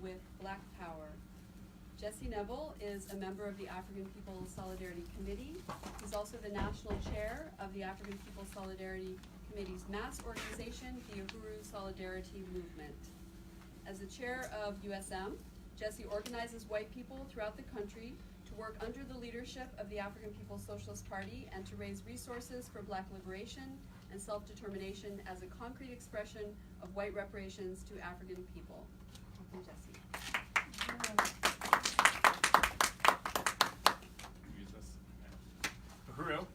with Black Power. Jesse Nevel is a member of the African People's Solidarity Committee. He's also the national chair of the African People's Solidarity Committee's mass organization, the Uhuru Solidarity Movement. As the chair of USM, Jesse organizes white people throughout the country to work under the leadership of the African People's Socialist Party and to raise resources for Black liberation and self-determination as a concrete expression of white reparations to African people. Welcome, Jesse. Use this. Uhuru.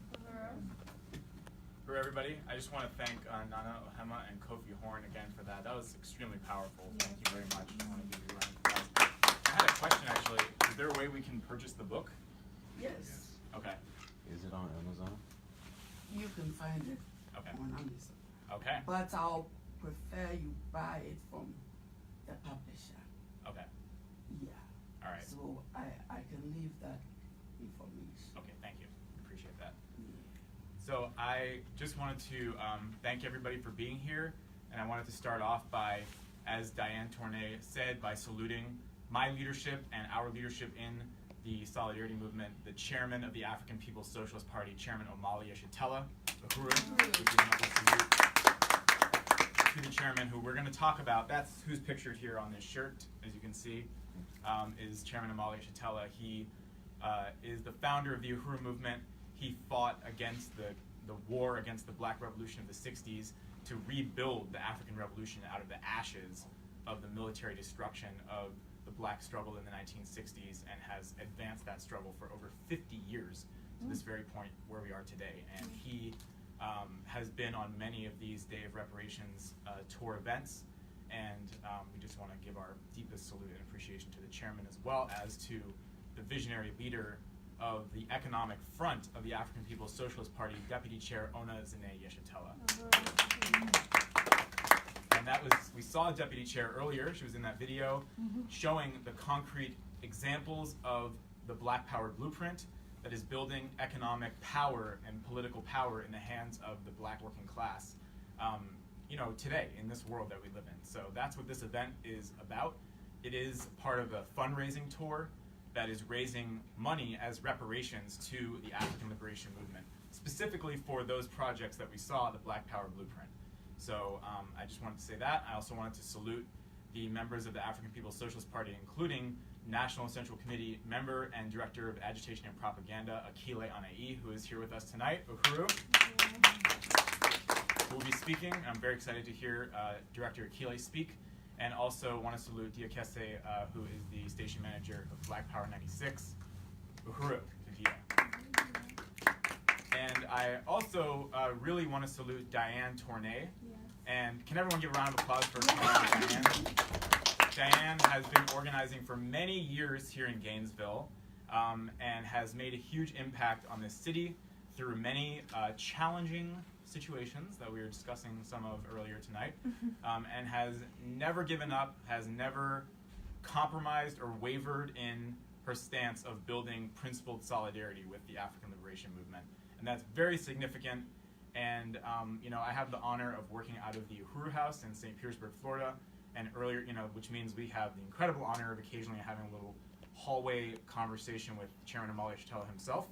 For everybody, I just want to thank Nana Ohema and Kofi Horn again for that. That was extremely powerful. Thank you very much. I want to give you a round of applause. I had a question actually. Is there a way we can purchase the book? Yes. Okay. Is it on Amazon? You can find it Okay. on Amazon. Okay. But I'll prefer you buy it from the publisher. Okay. Yeah. All right. So I can leave that information. Okay. Thank you. Appreciate that. Yeah. So I just wanted to thank everybody for being here, and I wanted to start off by, as Diane Tournay said, by saluting my leadership and our leadership in the Solidarity Movement, the chairman of the African People's Socialist Party, Chairman Omali Yeshitela, Uhuru, to the chairman who we're going to talk about. That's who's pictured here on this shirt, as you can see, is Chairman Omali Yeshitela. He is the founder of the Uhuru movement. He fought against the war against the Black Revolution of the 60s to rebuild the African Revolution out of the ashes of the military destruction of the Black struggle in the 1960s, and has advanced that struggle for over 50 years to this very point where we are today. And he has been on many of these Day of Reparations tour events, and we just want to give our deepest salute and appreciation to the chairman, as well as to the visionary leader of the economic front of the African People's Socialist Party, Deputy Chair Ona Zene Yeshitela. And that was, we saw Deputy Chair earlier, she was in that video, showing the concrete examples of the Black Power blueprint that is building economic power and political power in the hands of the Black working class, today, in this world that we live in. So that's what this event is about. It is part of a fundraising tour that is raising money as reparations to the African liberation movement, specifically for those projects that we saw, the Black Power blueprint. So I just wanted to say that. I also wanted to salute the members of the African People's Socialist Party, including National Central Committee member and Director of Agitation and Propaganda, Akile Anai, who is here with us tonight. Uhuru. We'll be speaking. I'm very excited to hear Director Akile speak. And also want to salute Diakese, who is the station manager of Black Power 96. Uhuru. And I also really want to salute Diane Tournay. Yes. And can everyone give a round of applause for Diane? Diane has been organizing for many years here in Gainesville, and has made a huge impact on this city through many challenging situations that we were discussing some of earlier tonight, and has never given up, has never compromised or wavered in her stance of building principled solidarity with the African liberation movement. And that's very significant. And I have the honor of working out of the Uhuru House in St. Petersburg, Florida, and earlier, which means we have the incredible honor of occasionally having a little hallway conversation with Chairman Omali Yeshitela himself.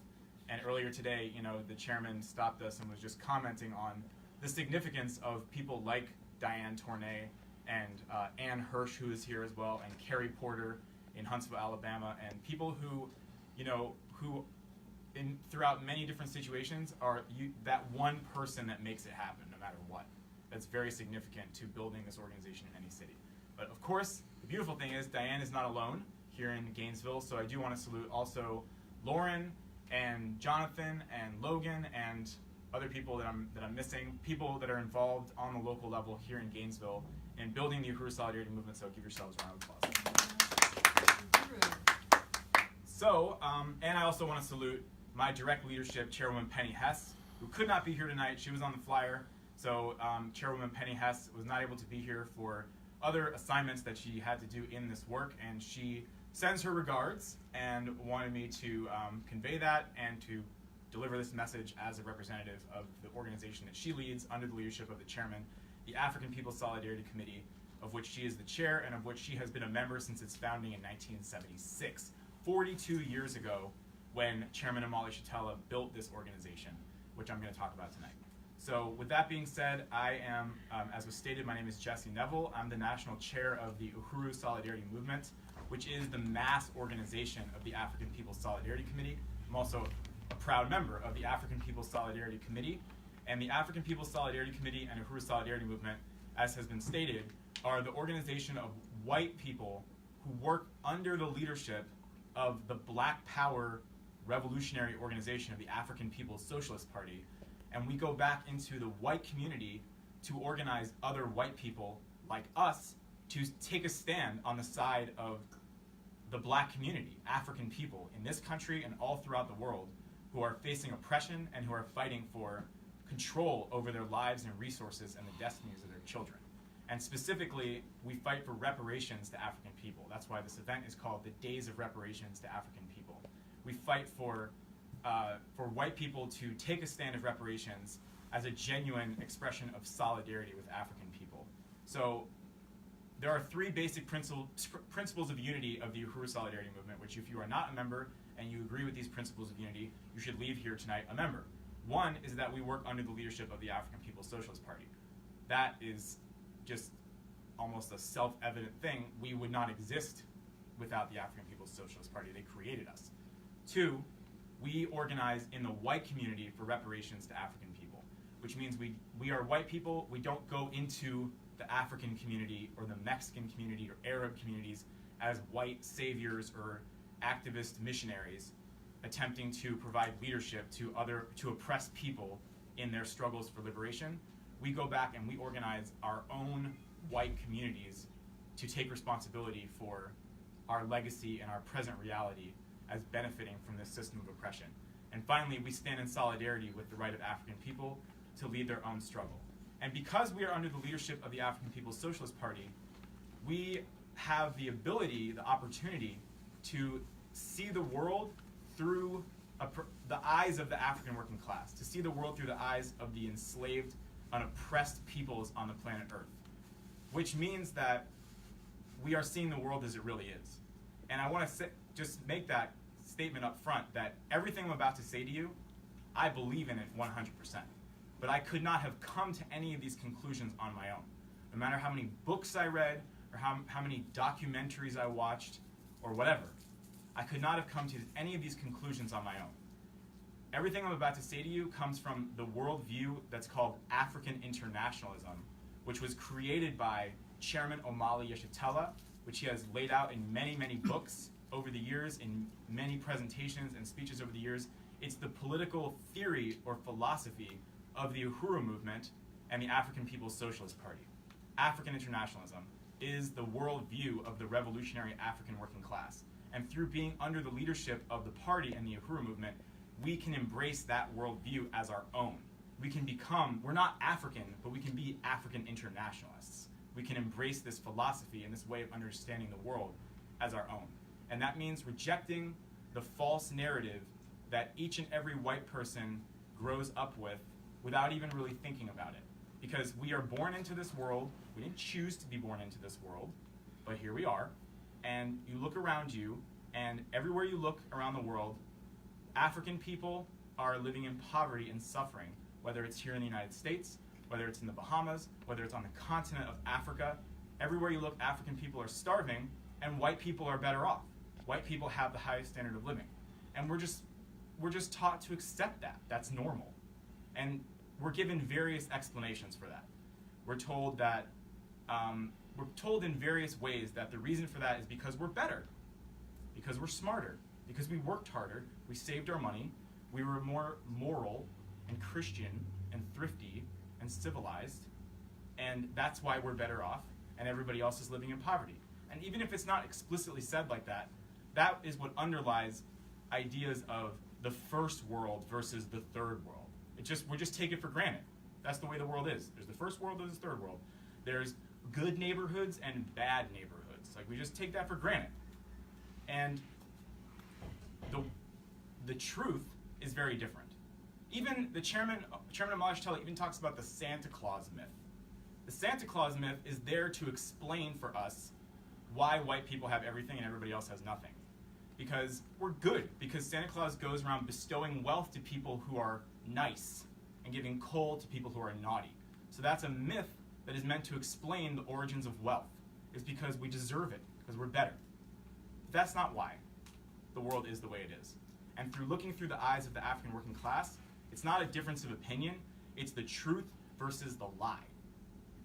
And earlier today, the chairman stopped us and was just commenting on the significance of people like Diane Tournay and Ann Hirsch, who is here as well, and Carrie Porter in Huntsville, Alabama, and people who, who throughout many different situations are that one person that makes it happen, no matter what. That's very significant to building this organization in any city. But of course, the beautiful thing is Diane is not alone here in Gainesville, so I do want to salute also Lauren and Jonathan and Logan and other people that I'm missing, people that are involved on the local level here in Gainesville in building the Uhuru Solidarity Movement, so give yourselves a round of applause. So, and I also want to salute my direct leadership, Chairwoman Penny Hess, who could not be here tonight. She was on the flyer, so Chairwoman Penny Hess was not able to be here for other assignments that she had to do in this work, and she sends her regards and wanted me to convey that and to deliver this message as a representative of the organization that she leads under the leadership of the chairman, the African People's Solidarity Committee, of which she is the chair and of which she has been a member since its founding in 1976, 42 years ago, when Chairman Amali Shatella built this organization, which I'm going to talk about tonight. So with that being said, I am, as was stated, my name is Jesse Nevel. I'm the national chair of the Uhuru Solidarity Movement, which is the mass organization of the African People's Solidarity Committee. I'm also a proud member of the African People's Solidarity Committee. And the African People's Solidarity Committee and Uhuru Solidarity Movement, as has been stated, are the organization of white people who work under the leadership of the Black Power revolutionary organization of the African People's Socialist Party. And we go back into the white community to organize other white people like us to take a stand on the side of the black community, African people in this country and all throughout the world who are facing oppression and who are fighting for control over their lives and resources and the destinies of their children. And specifically, we fight for reparations to African people. That's why this event is called the Days of Reparations to African People. We fight for white people to take a stand of reparations as a genuine expression of solidarity with African people. So there are three basic principles of unity of the Uhuru Solidarity Movement, which if you are not a member and you agree with these principles of unity, you should leave here tonight a member. One is that we work under the leadership of the African People's Socialist Party. That is just almost a self-evident thing. We would not exist without the African People's Socialist Party. They created us. Two, we organize in the white community for reparations to African people, which means we are white people. We don't go into the African community or the Mexican community or Arab communities as white saviors or activist missionaries attempting to provide leadership to oppressed people in their struggles for liberation. We go back and we organize our own white communities to take responsibility for our legacy and our present reality as benefiting from this system of oppression. And finally, we stand in solidarity with the right of African people to lead their own struggle. And because we are under the leadership of the African People's Socialist Party, we have the ability, the opportunity to see the world through the eyes of the African working class, to see the world through the eyes of the enslaved, unoppressed peoples on the planet Earth, which means that we are seeing the world as it really is. And I want to just make that statement up front that everything I'm about to say to you, I believe in it 100%. But I could not have come to any of these conclusions on my own. No matter how many books I read, or how many documentaries I watched, or whatever, I could not have come to any of these conclusions on my own. Everything I'm about to say to you comes from the worldview that's called African internationalism, which was created by Chairman Omali Yeshitela, which he has laid out in many, many books over the years, in many presentations and speeches over the years. It's the political theory or philosophy of the Uhuru movement and the African People's Socialist Party. African internationalism is the worldview of the revolutionary African working class. And through being under the leadership of the party and the Uhuru movement, we can embrace that worldview as our own. We can become, we're not African, but we can be African internationalists. We can embrace this philosophy and this way of understanding the world as our own. And that means rejecting the false narrative that each and every white person grows up with without even really thinking about it. Because we are born into this world, we didn't choose to be born into this world, but here we are. And you look around you, and everywhere you look around the world, African people are living in poverty and suffering, whether it's here in the United States, whether it's in the Bahamas, whether it's on the continent of Africa. Everywhere you look, African people are starving, and white people are better off. White people have the highest standard of living. And we're just taught to accept that. That's normal. And we're given various explanations for that. We're told that we're told in various ways that the reason for that is because we're better, because we're smarter, because we worked harder, we saved our money, we were more moral and Christian and thrifty and civilized, and that's why we're better off, and everybody else is living in poverty. And even if it's not explicitly said like that, that is what underlies ideas of the first world versus the third world. We just take it for granted. That's the way the world is. There's the first world, there's the third world. There's good neighborhoods and bad neighborhoods. Like, we just take that for granted. And the truth is very different. Even the Chairman Amali Shatella even talks about the Santa Claus myth. The Santa Claus myth is there to explain for us why white people have everything and everybody else has nothing. Because we're good, because Santa Claus goes around bestowing wealth to people who are nice and giving coal to people who are naughty. So that's a myth that is meant to explain the origins of wealth. It's because we deserve it, because we're better. But that's not why the world is the way it is. And through looking through the eyes of the African working class, it's not a difference of opinion, it's the truth versus the lie.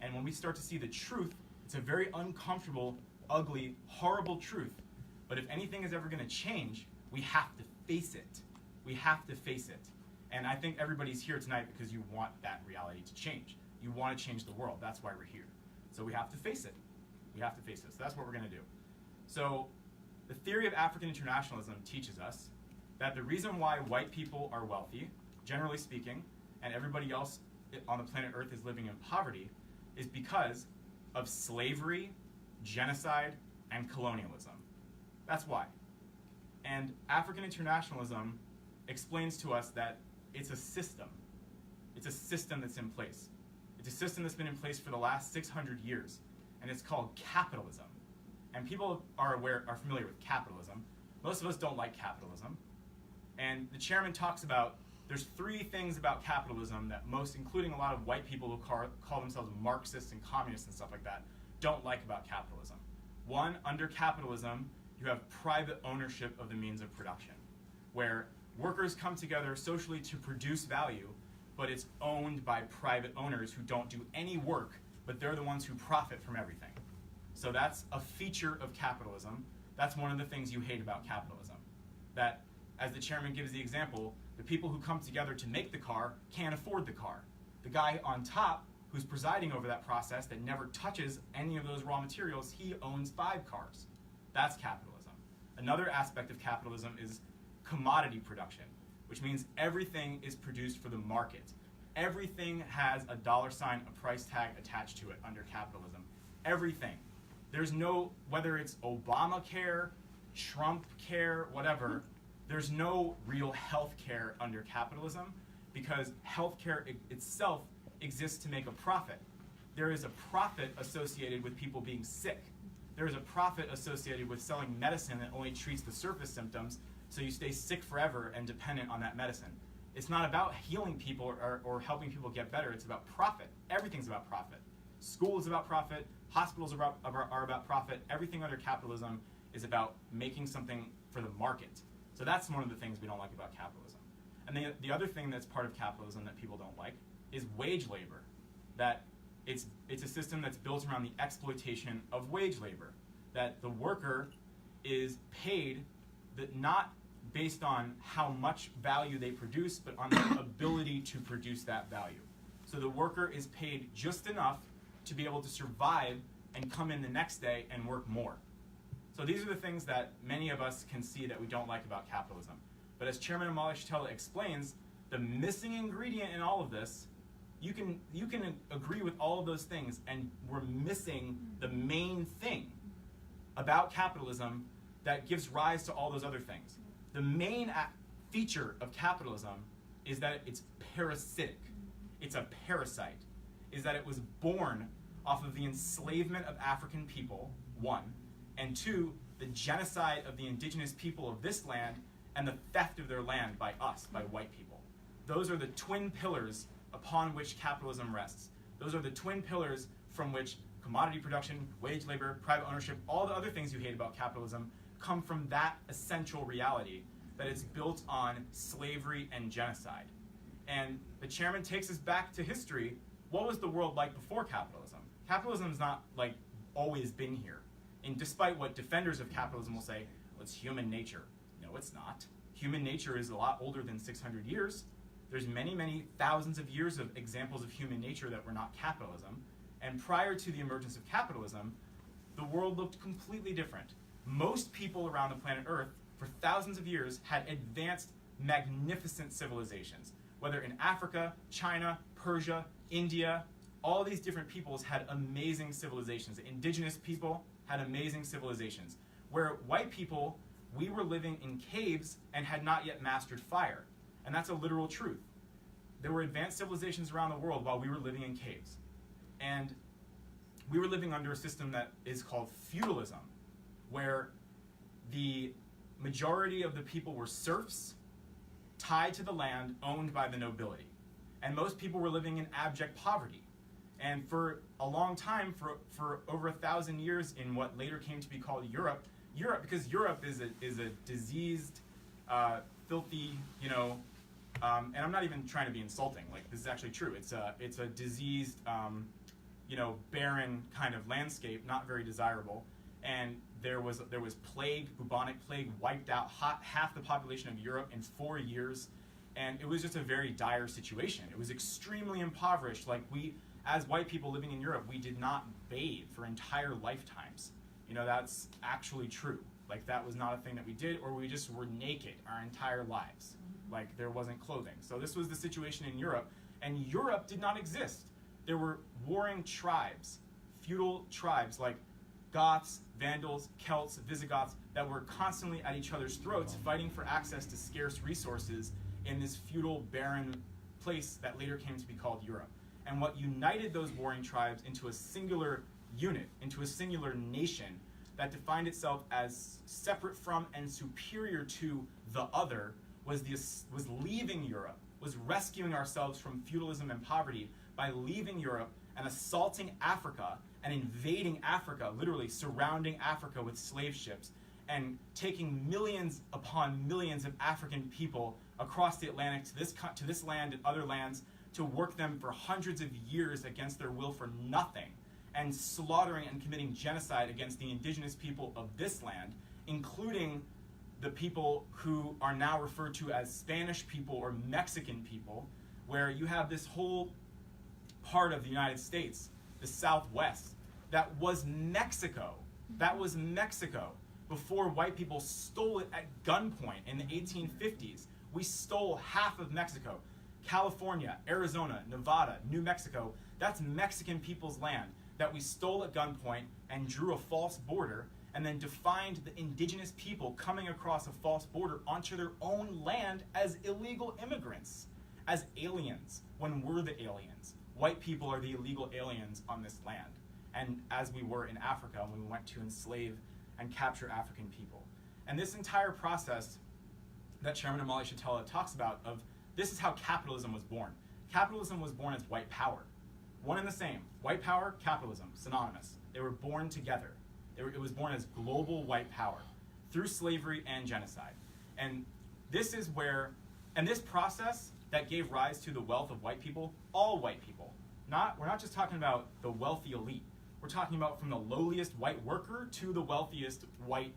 And when we start to see the truth, it's a very uncomfortable, ugly, horrible truth. But if anything is ever going to change, we have to face it. We have to face it. And I think everybody's here tonight because you want that reality to change. You want to change the world. That's why we're here. So we have to face it. We have to face it. So that's what we're going to do. So the theory of African internationalism teaches us that the reason why white people are wealthy, generally speaking, and everybody else on the planet Earth is living in poverty, is because of slavery, genocide, and colonialism. That's why. And African internationalism explains to us that it's a system. It's a system that's in place. It's a system that's been in place for the last 600 years, and it's called capitalism. And people are familiar with capitalism. Most of us don't like capitalism. And the chairman talks about there's 3 things about capitalism that most, including a lot of white people who call themselves Marxists and communists and stuff like that, don't like about capitalism. 1, under capitalism, you have private ownership of the means of production, where workers come together socially to produce value, but it's owned by private owners who don't do any work, but they're the ones who profit from everything. So that's a feature of capitalism. That's one of the things you hate about capitalism. That, as the chairman gives the example, the people who come together to make the car can't afford the car. The guy on top, who's presiding over that process, that never touches any of those raw materials, he owns 5 cars. That's capitalism. Another aspect of capitalism is commodity production, which means everything is produced for the market. Everything has a $, a price tag attached to it under capitalism. Everything. There's no, whether it's Obamacare, Trump care, whatever, there's no real health care under capitalism because healthcare itself exists to make a profit. There is a profit associated with people being sick. There is a profit associated with selling medicine that only treats the surface symptoms, so you stay sick forever and dependent on that medicine. It's not about healing people or helping people get better. It's about profit. Everything's about profit. School is about profit. Hospitals are about profit. Everything under capitalism is about making something for the market. So that's one of the things we don't like about capitalism. And the other thing that's part of capitalism that people don't like is wage labor. That it's a system that's built around the exploitation of wage labor. That the worker is paid not based on how much value they produce, but on their ability to produce that value. So the worker is paid just enough to be able to survive and come in the next day and work more. So these are the things that many of us can see that we don't like about capitalism. But as Chairman Amali Shatella explains, the missing ingredient in all of this, you can agree with all of those things, and we're missing the main thing about capitalism that gives rise to all those other things. The main feature of capitalism is that it's parasitic. It's a parasite. Is that it was born off of the enslavement of African people, 1, and 2, the genocide of the indigenous people of this land and the theft of their land by us, by white people. Those are the twin pillars upon which capitalism rests. Those are the twin pillars from which commodity production, wage labor, private ownership, all the other things you hate about capitalism come from that essential reality that it's built on slavery and genocide. And the chairman takes us back to history. What was the world like before capitalism? Capitalism's not like always been here. And despite what defenders of capitalism will say, well, it's human nature. No, it's not. Human nature is a lot older than 600 years. There's many, many thousands of years of examples of human nature that were not capitalism. And prior to the emergence of capitalism, the world looked completely different. Most people around the planet Earth for thousands of years had advanced, magnificent civilizations. Whether in Africa, China, Persia, India, all these different peoples had amazing civilizations. Indigenous people had amazing civilizations. Where white people, we were living in caves and had not yet mastered fire. And that's a literal truth. There were advanced civilizations around the world while we were living in caves. And we were living under a system that is called feudalism, where the majority of the people were serfs, tied to the land, owned by the nobility. And most people were living in abject poverty. And for a long time, for over 1,000 years in what later came to be called Europe, because Europe is a diseased, filthy, and I'm not even trying to be insulting. Like, this is actually true. It's a diseased, barren kind of landscape, not very desirable. And there was plague, bubonic plague, wiped out half the population of Europe in 4 years, and it was just a very dire situation. It was extremely impoverished. Like, we, as white people living in Europe, we did not bathe for entire lifetimes. That's actually true. Like, that was not a thing that we did, or we just were naked our entire lives. Like, there wasn't clothing. So this was the situation in Europe, and Europe did not exist. There were warring tribes, feudal tribes like Goths, Vandals, Celts, Visigoths, that were constantly at each other's throats fighting for access to scarce resources in this feudal, barren place that later came to be called Europe. And what united those warring tribes into a singular unit, into a singular nation that defined itself as separate from and superior to the other was leaving Europe, was rescuing ourselves from feudalism and poverty by leaving Europe and assaulting Africa and invading Africa, literally surrounding Africa with slave ships, and taking millions upon millions of African people across the Atlantic to this land and other lands to work them for hundreds of years against their will for nothing, and slaughtering and committing genocide against the indigenous people of this land, including the people who are now referred to as Spanish people or Mexican people, where you have this whole part of the United States, the Southwest, that was Mexico. That was Mexico before white people stole it at gunpoint in the 1850s. We stole half of Mexico. California, Arizona, Nevada, New Mexico, that's Mexican people's land that we stole at gunpoint and drew a false border and then defined the indigenous people coming across a false border onto their own land as illegal immigrants, as aliens, when we're the aliens. White people are the illegal aliens on this land, and as we were in Africa when we went to enslave and capture African people. And this entire process that Chairman Amali Shatella talks about of this is how capitalism was born. Capitalism was born as white power. One and the same. White power, capitalism, synonymous. They were born together. It was born as global white power through slavery and genocide. And this is where, and this process that gave rise to the wealth of white people, all white people. We're not just talking about the wealthy elite. We're talking about from the lowliest white worker to the wealthiest white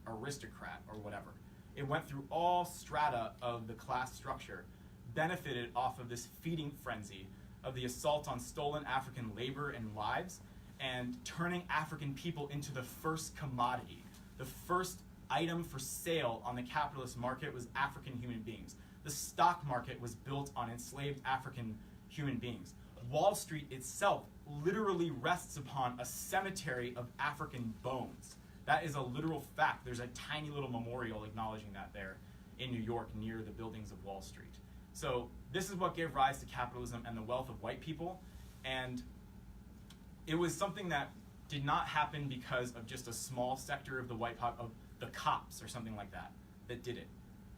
aristocrat or whatever. It went through all strata of the class structure, benefited off of this feeding frenzy of the assault on stolen African labor and lives, and turning African people into the first commodity. The first item for sale on the capitalist market was African human beings. The stock market was built on enslaved African human beings. Wall Street itself literally rests upon a cemetery of African bones. That is a literal fact. There's a tiny little memorial acknowledging that there in New York near the buildings of Wall Street. So this is what gave rise to capitalism and the wealth of white people. And it was something that did not happen because of just a small sector of the of the cops or something like that did it.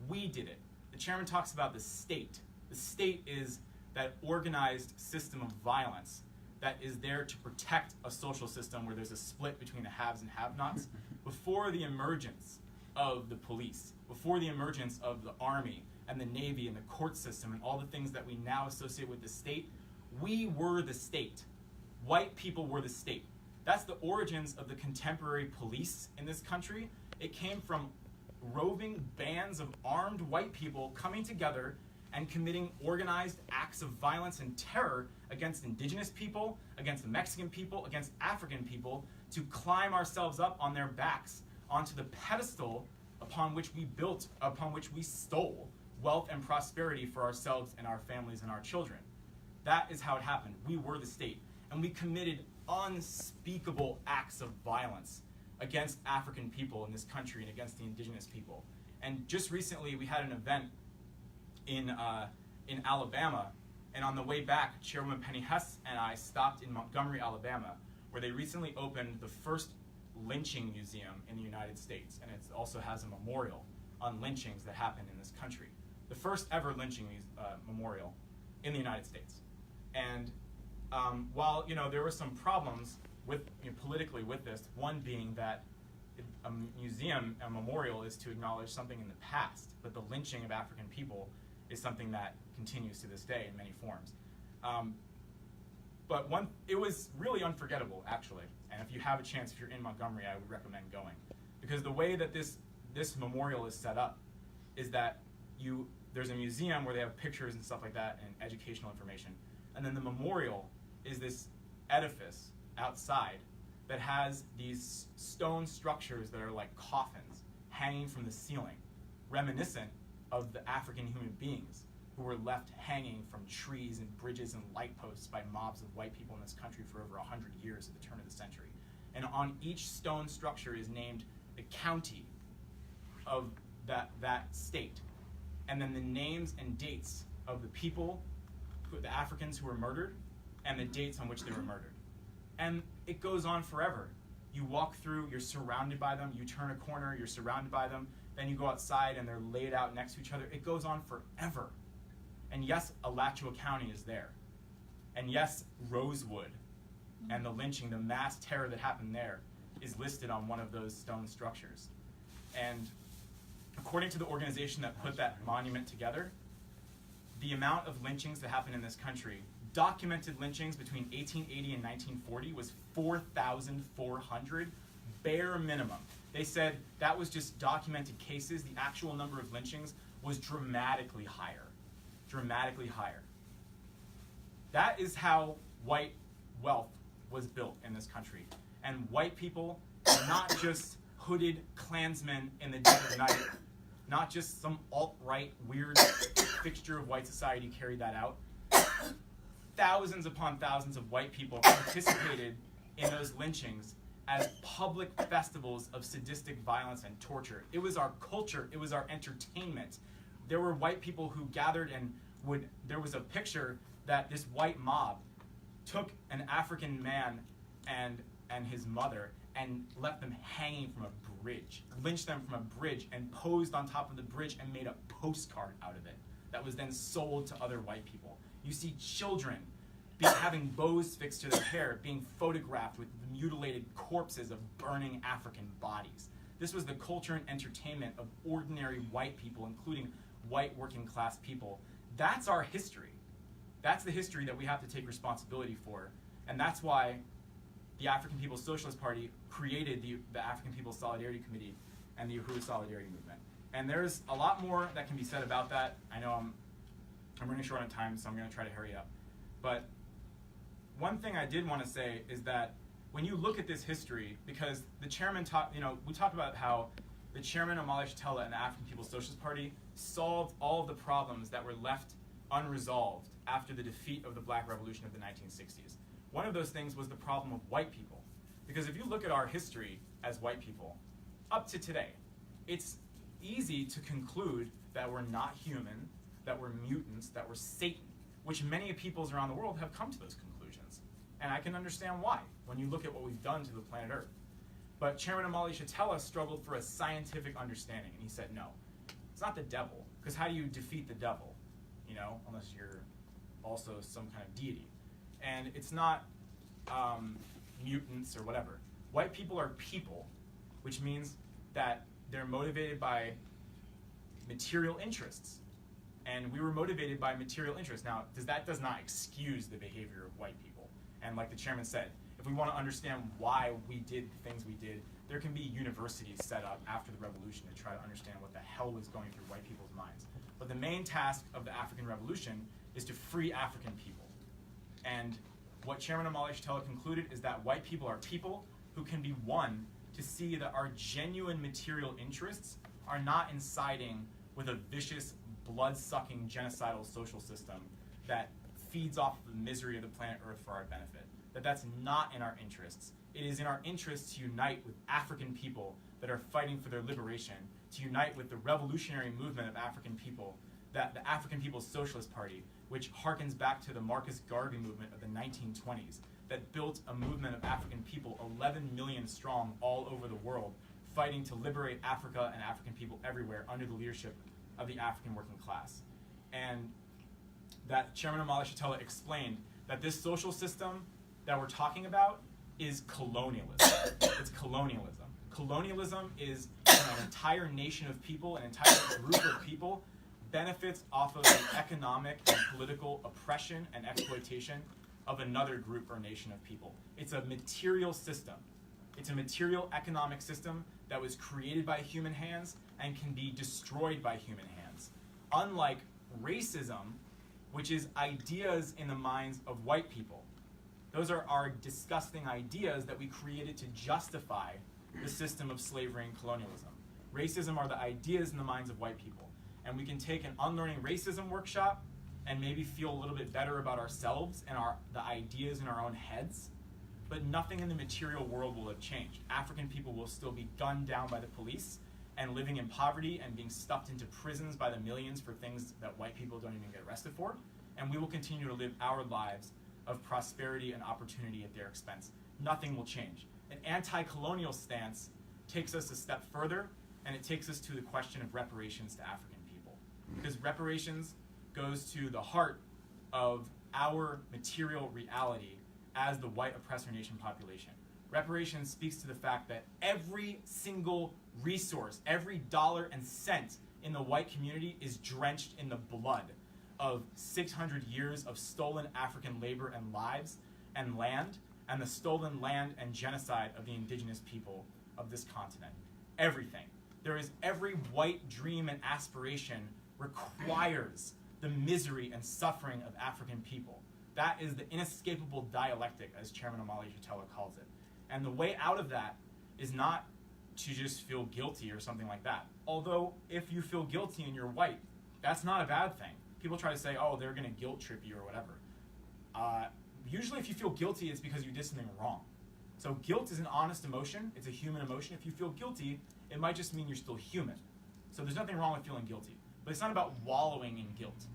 We did it. The chairman talks about the state. The state is that organized system of violence that is there to protect a social system where there's a split between the haves and have-nots. Before the emergence of the police, before the emergence of the army and the Navy and the court system and all the things that we now associate with the state, we were the state. White people were the state. That's the origins of the contemporary police in this country. It came from roving bands of armed white people coming together and committing organized acts of violence and terror against indigenous people, against the Mexican people, against African people, to climb ourselves up on their backs onto the pedestal upon which we built, upon which we stole wealth and prosperity for ourselves and our families and our children. That is how it happened. We were the state. And we committed unspeakable acts of violence against African people in this country and against the indigenous people. And just recently we had an event in Alabama, and on the way back, Chairwoman Penny Hess and I stopped in Montgomery, Alabama, where they recently opened the first lynching museum in the United States, and it also has a memorial on lynchings that happened in this country. The first ever lynching memorial in the United States. And while there were some problems with politically with this, one being that a museum, a memorial, is to acknowledge something in the past, but the lynching of African people is something that continues to this day in many forms. But it was really unforgettable, actually. And if you have a chance, if you're in Montgomery, I would recommend going, because the way that this memorial is set up is that there's a museum where they have pictures and stuff like that and educational information, and then the memorial is this edifice outside that has these stone structures that are like coffins hanging from the ceiling, reminiscent of the African human beings who were left hanging from trees and bridges and light posts by mobs of white people in this country for over 100 years at the turn of the century. And on each stone structure is named the county of that state, and then the names and dates of the people, the Africans who were murdered, and the dates on which they were murdered. And it goes on forever. You walk through, you're surrounded by them, you turn a corner, you're surrounded by them, then you go outside and they're laid out next to each other. It goes on forever. And yes, Alachua County is there. And yes, Rosewood and the lynching, the mass terror that happened there, is listed on one of those stone structures. And according to the organization that put that monument together, the amount of lynchings that happened in this country, documented lynchings between 1880 and 1940, was 4,400, bare minimum. They said that was just documented cases. The actual number of lynchings was dramatically higher. Dramatically higher. That is how white wealth was built in this country. And white people, not just hooded Klansmen in the dead of night, not just some alt-right weird fixture of white society carried that out. Thousands upon thousands of white people participated in those lynchings as public festivals of sadistic violence and torture. It was our culture, it was our entertainment. There were white people who gathered and there was a picture that this white mob took an African man and his mother and left them hanging from a bridge, lynched them from a bridge, and posed on top of the bridge and made a postcard out of it that was then sold to other white people. You see children having bows fixed to their hair, being photographed with mutilated corpses of burning African bodies. This was the culture and entertainment of ordinary white people, including white working class people. That's our history. That's the history that we have to take responsibility for. And that's why the African People's Socialist Party created the African People's Solidarity Committee and the Uhuru Solidarity Movement. And there's a lot more that can be said about that. I know I'm running short on time, so I'm going to try to hurry up. But one thing I did want to say is that when you look at this history, because the chairman we talked about how the chairman Omali Yeshitela and the African People's Socialist Party solved all of the problems that were left unresolved after the defeat of the Black Revolution of the 1960s. One of those things was the problem of white people. Because if you look at our history as white people, up to today, it's easy to conclude that we're not human, that we're mutants, that we're Satan, which many peoples around the world have come to those conclusions. And I can understand why, when you look at what we've done to the planet Earth. But Chairman Omali Yeshitela struggled for a scientific understanding, and he said, no, it's not the devil, because how do you defeat the devil, unless you're also some kind of deity? And it's not mutants or whatever. White people are people, which means that they're motivated by material interests. And we were motivated by material interests. Now, that does not excuse the behavior of white people. And like the chairman said, if we want to understand why we did the things we did, there can be universities set up after the revolution to try to understand what the hell was going through white people's minds. But the main task of the African Revolution is to free African people. And what Chairman Omali Yeshitela concluded is that white people are people who can be won to see that our genuine material interests are not insiding with a vicious, blood-sucking, genocidal social system that feeds off the misery of the planet Earth for our benefit. That's not in our interests. It is in our interests to unite with African people that are fighting for their liberation, to unite with the revolutionary movement of African people, that the African People's Socialist Party, which harkens back to the Marcus Garvey movement of the 1920s, that built a movement of African people, 11 million strong, all over the world, fighting to liberate Africa and African people everywhere under the leadership of the African working class. And that Chairman Omali Yeshitela explained that this social system that we're talking about is colonialism. It's colonialism. Colonialism is an entire nation of people, an entire group of people benefits off of the economic and political oppression and exploitation of another group or nation of people. It's a material system. It's a material economic system that was created by human hands and can be destroyed by human hands. Unlike racism, which is ideas in the minds of white people. Those are our disgusting ideas that we created to justify the system of slavery and colonialism. Racism are the ideas in the minds of white people. And we can take an unlearning racism workshop and maybe feel a little bit better about ourselves and the ideas in our own heads, but nothing in the material world will have changed. African people will still be gunned down by the police and living in poverty and being stuffed into prisons by the millions for things that white people don't even get arrested for. And we will continue to live our lives of prosperity and opportunity at their expense. Nothing will change. An anti-colonial stance takes us a step further, and it takes us to the question of reparations to African people. Because reparations goes to the heart of our material reality as the white oppressor nation population. Reparations speaks to the fact that every single resource, every dollar and cent in the white community is drenched in the blood of 600 years of stolen African labor and lives and land, and the stolen land and genocide of the indigenous people of this continent. Everything. There is every white dream and aspiration requires the misery and suffering of African people. That is the inescapable dialectic, as Chairman Omali Yeshitela calls it. And the way out of that is not to just feel guilty or something like that. Although, if you feel guilty and you're white, that's not a bad thing. People try to say, oh, they're going to guilt trip you or whatever. Usually if you feel guilty, it's because you did something wrong. So guilt is an honest emotion. It's a human emotion. If you feel guilty, it might just mean you're still human. So there's nothing wrong with feeling guilty. But it's not about wallowing in guilt.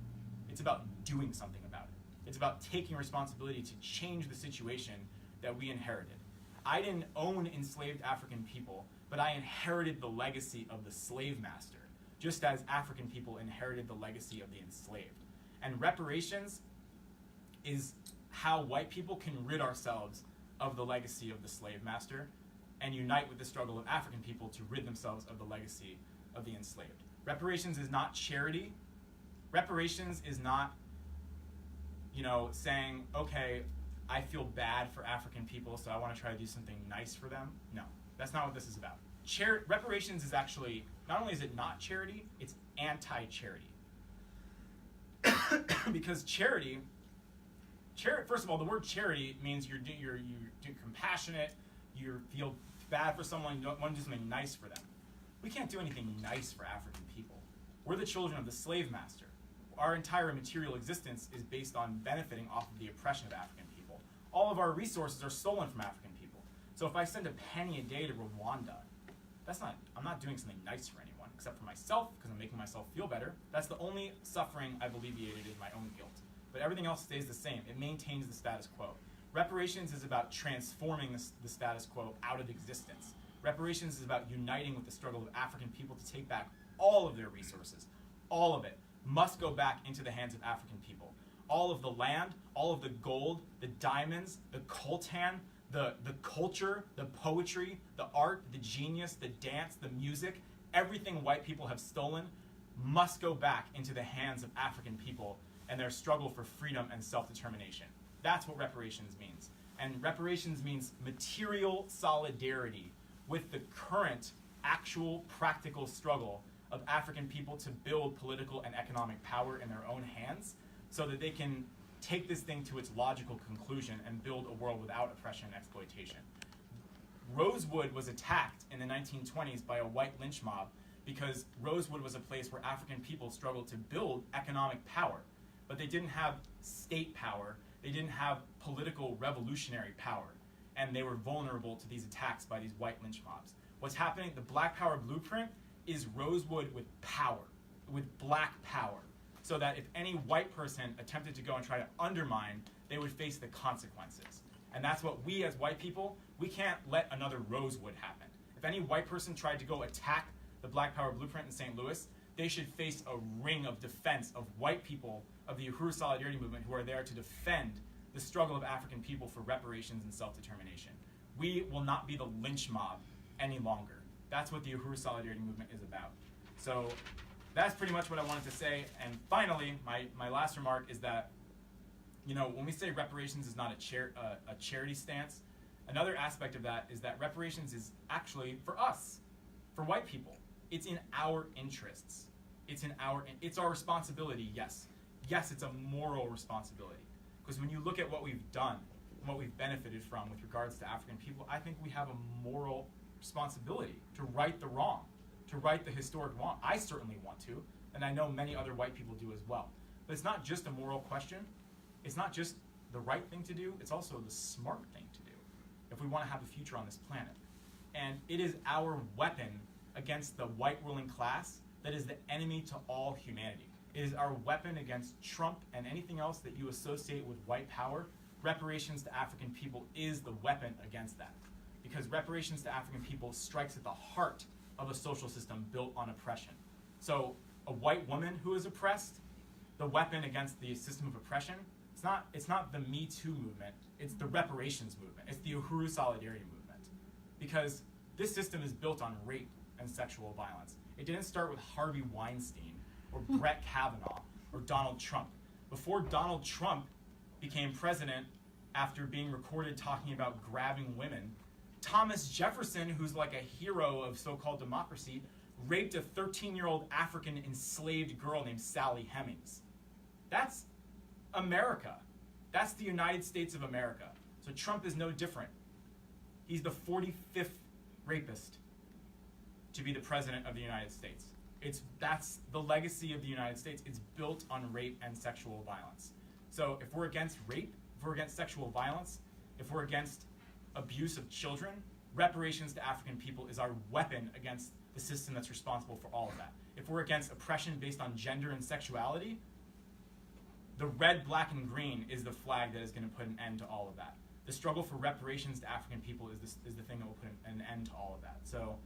It's about doing something about it. It's about taking responsibility to change the situation that we inherited. I didn't own enslaved African people, but I inherited the legacy of the slave master, just as African people inherited the legacy of the enslaved. And reparations is how white people can rid ourselves of the legacy of the slave master and unite with the struggle of African people to rid themselves of the legacy of the enslaved. Reparations is not charity. Reparations is not, saying, okay, I feel bad for African people, so I want to try to do something nice for them. No, that's not what this is about. Reparations is actually, not only is it not charity, it's anti-charity. Because charity, first of all, the word charity means you're compassionate, you feel bad for someone, you want to do something nice for them. We can't do anything nice for African people. We're the children of the slave master. Our entire material existence is based on benefiting off of the oppression of African people. All of our resources are stolen from African people. So if I send a penny a day to Rwanda, I'm not doing something nice for anyone, except for myself, because I'm making myself feel better. That's the only suffering I've alleviated is my own guilt. But everything else stays the same. It maintains the status quo. Reparations is about transforming the status quo out of existence. Reparations is about uniting with the struggle of African people to take back all of their resources. All of it must go back into the hands of African people. All of the land, all of the gold, the diamonds, the coltan, the culture, the poetry, the art, the genius, the dance, the music, everything white people have stolen must go back into the hands of African people and their struggle for freedom and self-determination. That's what reparations means. And reparations means material solidarity with the current, actual, practical struggle of African people to build political and economic power in their own hands so that they can take this thing to its logical conclusion and build a world without oppression and exploitation. Rosewood was attacked in the 1920s by a white lynch mob because Rosewood was a place where African people struggled to build economic power, but they didn't have state power, they didn't have political revolutionary power, and they were vulnerable to these attacks by these white lynch mobs. What's happening, the Black Power blueprint is Rosewood with power, with black power, so that if any white person attempted to go and try to undermine, they would face the consequences. And that's what we as white people, we can't let another Rosewood happen. If any white person tried to go attack the Black Power blueprint in St. Louis, they should face a ring of defense of white people of the Uhuru Solidarity Movement who are there to defend the struggle of African people for reparations and self-determination. We will not be the lynch mob any longer. That's what the Uhuru Solidarity Movement is about. So that's pretty much what I wanted to say. And finally, my last remark is that, you know, when we say reparations is not a charity stance, another aspect of that is that reparations is actually for us, for white people. It's in our interests. It's our responsibility, yes. Yes, it's a moral responsibility. Because when you look at what we've done, and what we've benefited from with regards to African people, I think we have a moral responsibility to right the wrong, to right the historic wrong. I certainly want to, and I know many other white people do as well. But it's not just a moral question. It's not just the right thing to do, it's also the smart thing to do if we want to have a future on this planet. And it is our weapon against the white ruling class that is the enemy to all humanity. It is our weapon against Trump and anything else that you associate with white power. Reparations to African people is the weapon against that. Because reparations to African people strikes at the heart of a social system built on oppression. So a white woman who is oppressed, the weapon against the system of oppression, it's not the Me Too movement, it's the reparations movement. It's the Uhuru Solidarity movement. Because this system is built on rape and sexual violence. It didn't start with Harvey Weinstein or Brett Kavanaugh or Donald Trump. Before Donald Trump became president after being recorded talking about grabbing women, Thomas Jefferson, who's like a hero of so-called democracy, raped a 13-year-old African enslaved girl named Sally Hemings. That's America. That's the United States of America. So Trump is no different. He's the 45th rapist to be the president of the United States. That's the legacy of the United States. It's built on rape and sexual violence. So if we're against rape, if we're against sexual violence, if we're against abuse of children, reparations to African people is our weapon against the system that's responsible for all of that. If we're against oppression based on gender and sexuality, the red, black, and green is the flag that is going to put an end to all of that. The struggle for reparations to African people is the thing that will put an end to all of that. So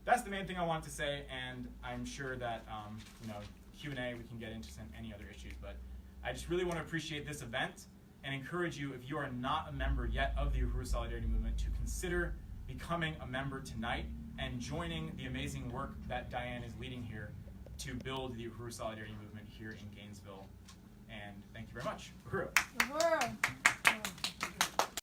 that's the main thing I wanted to say, and I'm sure that Q&A we can get into any other issues, but I just really want to appreciate this event and encourage you, if you are not a member yet of the Uhuru Solidarity Movement, to consider becoming a member tonight and joining the amazing work that Diane is leading here to build the Uhuru Solidarity Movement here in Gainesville. And thank you very much. Uhuru. Uhuru.